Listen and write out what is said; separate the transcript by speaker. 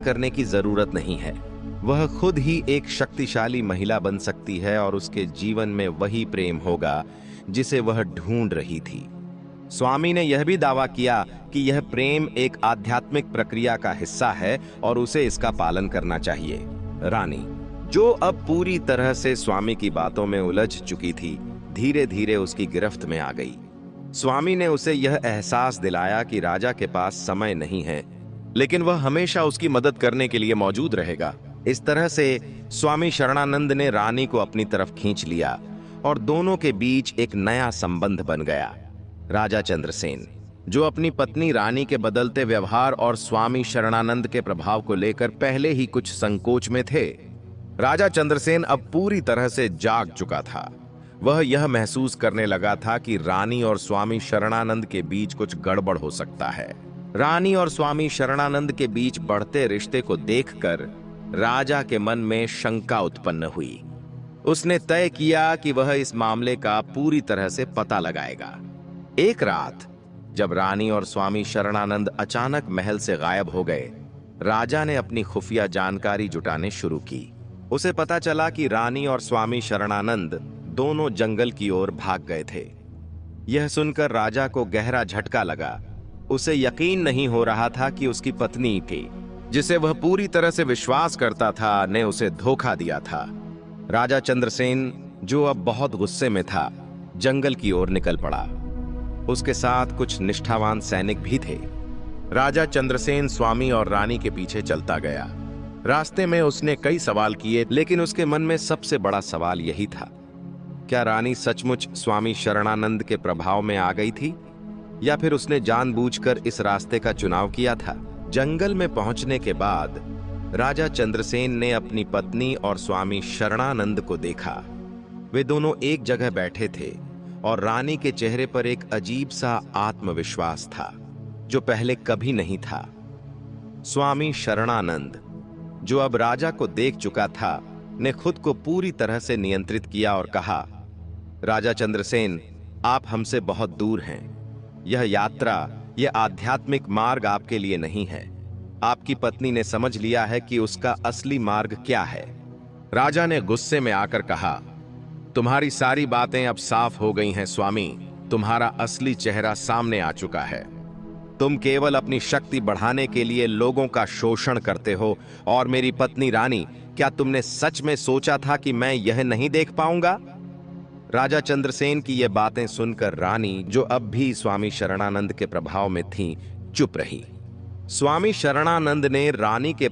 Speaker 1: करने की जरूरत नहीं है। वह खुद ही एक शक्तिशाली महिला बन सकती है और उसके जीवन में वही प्रेम होगा जिसे वह ढूंढ रही थी। स्वामी ने यह भी दावा किया कि यह प्रेम एक आध्यात्मिक प्रक्रिया का हिस्सा है और उसे इसका पालन करना चाहिए। रानी, जो अब पूरी तरह से स्वामी की बातों में उलझ चुकी थी, धीरे धीरे उसकी गिरफ्त में आ गई। स्वामी ने उसे यह एहसास दिलाया कि राजा के पास समय नहीं है, लेकिन वह हमेशा उसकी मदद करने के लिए मौजूद रहेगा। इस तरह से स्वामी शरणानंद ने रानी को अपनी तरफ खींच लिया और दोनों के बीच एक नया संबंध बन गया। राजा चंद्रसेन, जो अपनी पत्नी रानी के बदलते व्यवहार और स्वामी शरणानंद के प्रभाव को लेकर पहले ही कुछ संकोच में थे, राजा चंद्रसेन अब पूरी तरह से जाग चुका था। वह यह महसूस करने लगा था कि रानी और स्वामी शरणानंद के बीच कुछ गड़बड़ हो सकता है। रानी और स्वामी शरणानंद के बीच बढ़ते रिश्ते को देखकर राजा के मन में शंका उत्पन्न हुई। उसने तय किया कि वह इस मामले का पूरी तरह से पता लगाएगा। एक रात जब रानी और स्वामी शरणानंद अचानक महल से गायब हो गए, राजा ने अपनी खुफिया जानकारी जुटाने शुरू की। उसे पता चला कि रानी और स्वामी शरणानंद दोनों जंगल की ओर भाग गए थे। यह सुनकर राजा को गहरा झटका लगा। उसे यकीन नहीं हो रहा था कि उसकी पत्नी थी, जिसे वह पूरी तरह से विश्वास करता था, ने उसे धोखा दिया था। राजा चंद्रसेन, जो अब बहुत गुस्से में था, जंगल की ओर निकल पड़ा। उसके साथ कुछ निष्ठावान सैनिक भी थे। राजा चंद्रसेन स्वामी और रानी के पीछे चलता गया। रास्ते में उसने कई सवाल किए, लेकिन उसके मन में सबसे बड़ा सवाल यही था, क्या रानी सचमुच स्वामी शरणानंद के प्रभाव में आ गई थी, या फिर उसने जानबूझकर इस रास्ते का चुनाव किया था। जंगल में पहुंचने के बाद राजा चंद्रसेन ने अपनी पत्नी और स्वामी शरणानंद को देखा। वे दोनों एक जगह बैठे थे और रानी के चेहरे पर एक अजीब सा आत्मविश्वास था, जो पहले कभी नहीं था। स्वामी शरणानंद, जो अब राजा को देख चुका था, ने खुद को पूरी तरह से नियंत्रित किया और कहा, राजा चंद्रसेन, आप हमसे बहुत दूर हैं। यह यात्रा, यह आध्यात्मिक मार्ग आपके लिए नहीं है। आपकी पत्नी ने समझ लिया है कि उसका असली मार्ग क्या है। राजा ने गुस्से में आकर कहा, तुम्हारी सारी बातें अब साफ हो गई हैं स्वामी। तुम्हारा असली चेहरा सामने आ चुका है। तुम केवल अपनी शक्ति बढ़ाने के लिए लोगों का शोषण करते हो। और मेरी पत्नी रानी, क्या तुमने सच में सोचा था कि मैं यह नहीं देख पाऊंगा? राजा चंद्रसेन की यह बातें सुनकर रानी, जो अब भी स्वामी शरणानंद के प्रभाव में थी, चुप रही। स्वामी शरणानंद ने रानी के